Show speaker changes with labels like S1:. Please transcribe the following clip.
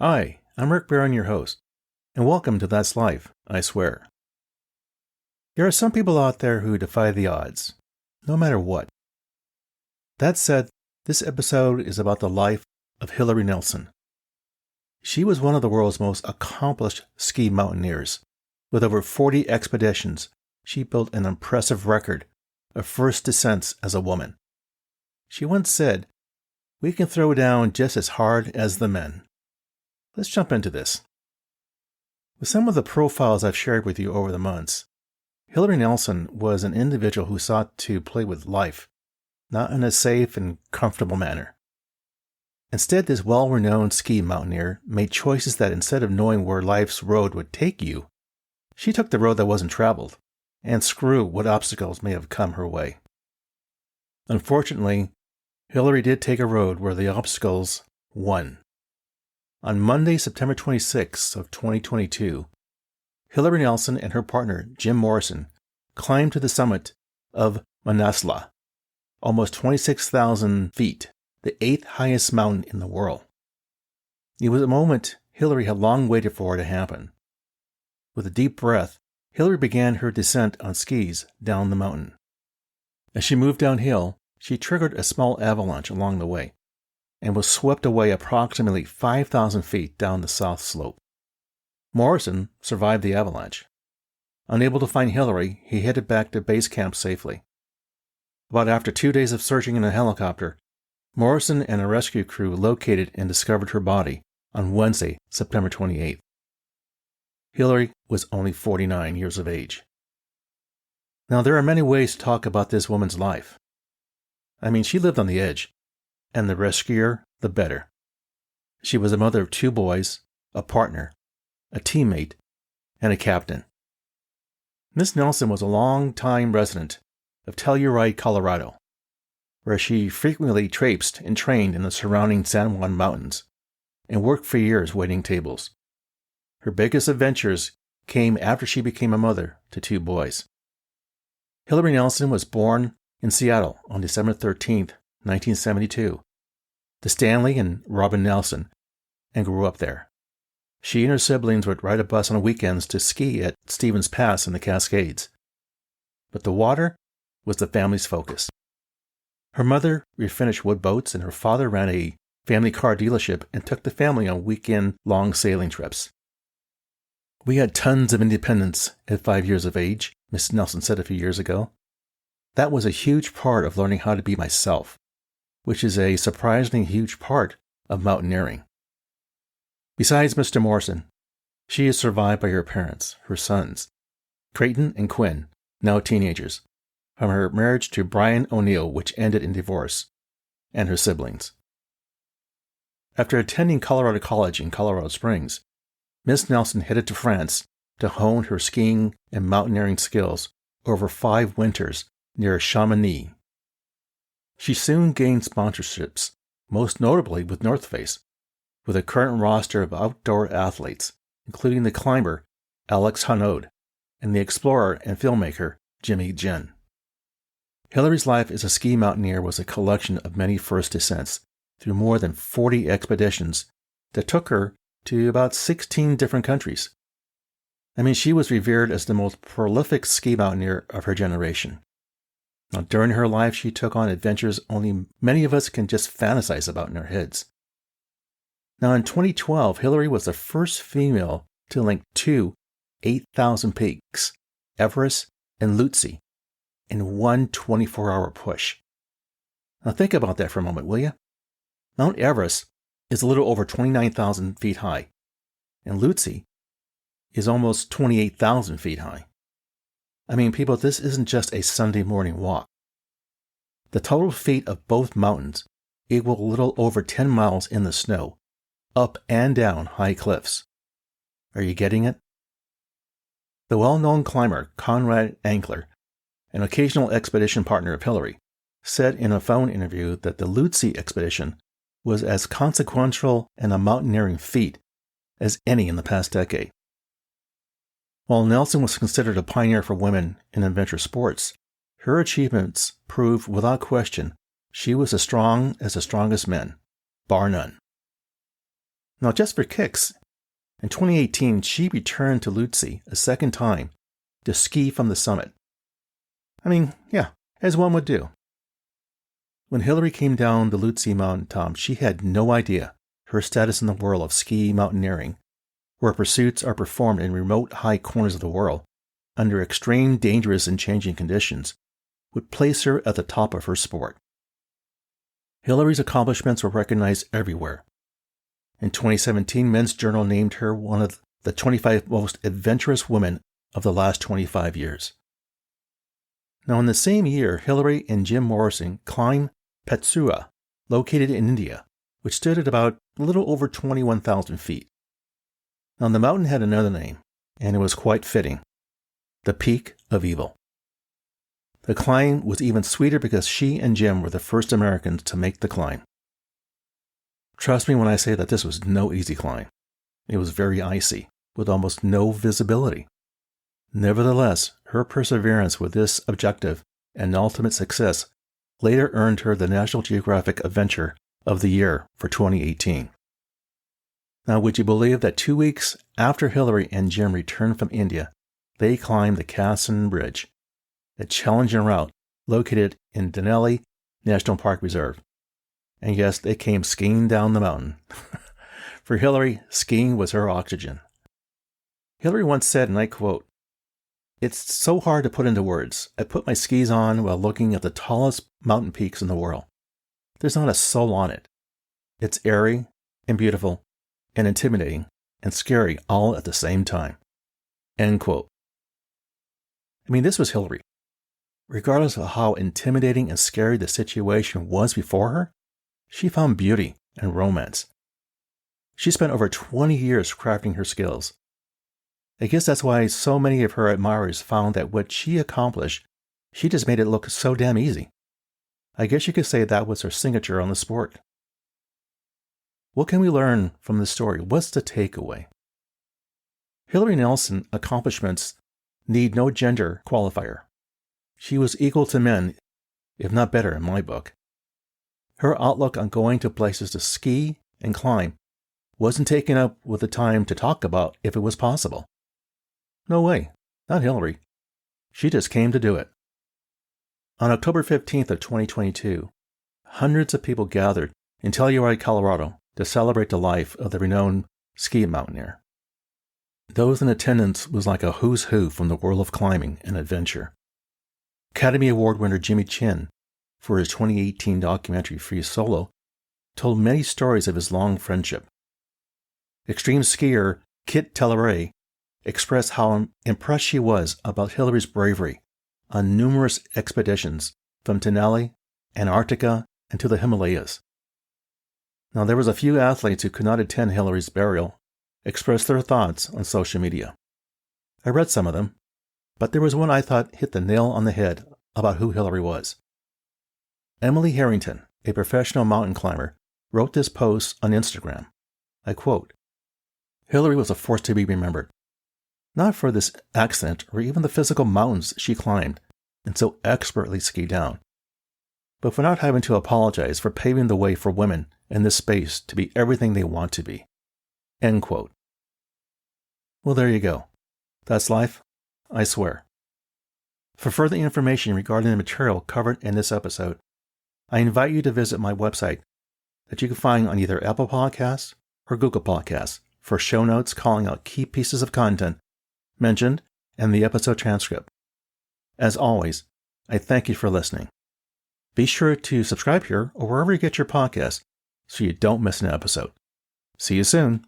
S1: Hi, I'm Rick Barron, your host, and welcome to That's Life, I Swear. There are some people out there who defy the odds, no matter what. That said, this episode is about the life of Hilaree Nelson. She was one of the world's most accomplished ski mountaineers. With over 40 expeditions, she built an impressive record of first descents as a woman. She once said, "We can throw down just as hard as the men." Let's jump into this. With some of the profiles I've shared with you over the months, Hilaree Nelson was an individual who sought to play with life, not in a safe and comfortable manner. Instead, this well-renowned ski mountaineer made choices that instead of knowing where life's road would take you, she took the road that wasn't traveled, and screw what obstacles may have come her way. Unfortunately, Hilaree did take a road where the obstacles won. On Monday, September 26th of 2022, Hilaree Nelson and her partner, Jim Morrison, climbed to the summit of Manaslu, almost 26,000 feet, the 8th highest mountain in the world. It was a moment Hilaree had long waited for to happen. With a deep breath, Hilaree began her descent on skis down the mountain. As she moved downhill, she triggered a small avalanche along the way and was swept away approximately 5,000 feet down the south slope. Morrison survived the avalanche. Unable to find Hilaree, he headed back to base camp safely. About after 2 days of searching in a helicopter, Morrison and a rescue crew located and discovered her body on Wednesday, September 28th. Hilaree was only 49 years of age. Now, there are many ways to talk about this woman's life. She lived on the edge, and the riskier, the better. She was a mother of 2 boys, a partner, a teammate, and a captain. Miss Nelson was a long-time resident of Telluride, Colorado, where she frequently traipsed and trained in the surrounding San Juan Mountains and worked for years waiting tables. Her biggest adventures came after she became a mother to 2 boys. Hilaree Nelson was born in Seattle on December 13th, 1972, to Stanley and Robin Nelson, and grew up there. She and her siblings would ride a bus on weekends to ski at Stevens Pass in the Cascades. But the water was the family's focus. Her mother refinished wood boats, and her father ran a family car dealership and took the family on weekend-long sailing trips. "We had tons of independence at 5 years of age," Miss Nelson said a few years ago. "That was a huge part of learning how to be myself, which is a surprisingly huge part of mountaineering." Besides Mr. Morrison, she is survived by her parents, her sons, Creighton and Quinn, now teenagers, from her marriage to Brian O'Neill, which ended in divorce, and her siblings. After attending Colorado College in Colorado Springs, Miss Nelson headed to France to hone her skiing and mountaineering skills over 5 winters near Chamonix. She soon gained sponsorships, most notably with North Face, with a current roster of outdoor athletes, including the climber Alex Hanaud and the explorer and filmmaker Jimmy Jen. Hilaree's life as a ski mountaineer was a collection of many first descents through more than 40 expeditions that took her to about 16 different countries. She was revered as the most prolific ski mountaineer of her generation. Now, during her life, she took on adventures only many of us can just fantasize about in our heads. Now, in 2012, Hilaree was the first female to link 2 8,000 peaks, Everest and Lhotse, in one 24-hour push. Now, think about that for a moment, will you? Mount Everest is a little over 29,000 feet high, and Lhotse is almost 28,000 feet high. People, this isn't just a Sunday morning walk. The total feet of both mountains equal a little over 10 miles in the snow, up and down high cliffs. Are you getting it? The well-known climber Conrad Ankler, an occasional expedition partner of Hilaree, said in a phone interview that the Lhotse expedition was as consequential and a mountaineering feat as any in the past decade. While Nelson was considered a pioneer for women in adventure sports, her achievements prove without question she was as strong as the strongest men, bar none. Now, just for kicks, in 2018, she returned to Lhotse a second time to ski from the summit. I mean, yeah, as one would do. When Hilaree came down the Lhotse mountaintop, she had no idea her status in the world of ski mountaineering, where pursuits are performed in remote high corners of the world, under extreme, dangerous, and changing conditions, would place her at the top of her sport. Hilaree's accomplishments were recognized everywhere. In 2017, Men's Journal named her one of the 25 most adventurous women of the last 25 years. Now, in the same year, Hilaree and Jim Morrison climbed Petsua, located in India, which stood at about a little over 21,000 feet. Now, the mountain had another name, and it was quite fitting: the Peak of Evil. The climb was even sweeter because she and Jim were the first Americans to make the climb. Trust me when I say that this was no easy climb. It was very icy, with almost no visibility. Nevertheless, her perseverance with this objective and ultimate success later earned her the National Geographic Adventure of the Year for 2018. Now, would you believe that 2 weeks after Hilaree and Jim returned from India, they climbed the Kasson Ridge, a challenging route located in Denali National Park Reserve. And yes, they came skiing down the mountain. For Hilaree, skiing was her oxygen. Hilaree once said, and I quote, "It's so hard to put into words. I put my skis on while looking at the tallest mountain peaks in the world. There's not a soul on it. It's airy and beautiful and intimidating and scary all at the same time." End quote. I mean, this was Hilaree. Regardless of how intimidating and scary the situation was before her, she found beauty and romance. She spent over 20 years crafting her skills. I guess that's why so many of her admirers found that what she accomplished, she just made it look so damn easy. I guess you could say that was her signature on the sport. What can we learn from this story? What's the takeaway? Hilaree Nelson's accomplishments need no gender qualifier. She was equal to men, if not better in my book. Her outlook on going to places to ski and climb wasn't taken up with the time to talk about if it was possible. No way, not Hilaree. She just came to do it. On October 15th of 2022, hundreds of people gathered in Telluride, Colorado to celebrate the life of the renowned ski mountaineer. Those in attendance was like a who's who from the world of climbing and adventure. Academy Award winner Jimmy Chin, for his 2018 documentary Free Solo, told many stories of his long friendship. Extreme skier Kit Telluride expressed how impressed she was about Hilaree's bravery on numerous expeditions from Denali, Antarctica, and to the Himalayas. Now, there was a few athletes who could not attend Hilaree's burial express their thoughts on social media. I read some of them, but there was one I thought hit the nail on the head about who Hilaree was. Emily Harrington, a professional mountain climber, wrote this post on Instagram. I quote, "Hilaree was a force to be remembered, not for this accent or even the physical mountains she climbed and so expertly skied down, but for not having to apologize for paving the way for women in this space to be everything they want to be." End quote. Well, there you go. That's life, I swear. For further information regarding the material covered in this episode, I invite you to visit my website that you can find on either Apple Podcasts or Google Podcasts for show notes calling out key pieces of content mentioned and the episode transcript. As always, I thank you for listening. Be sure to subscribe here or wherever you get your podcasts so you don't miss an episode. See you soon.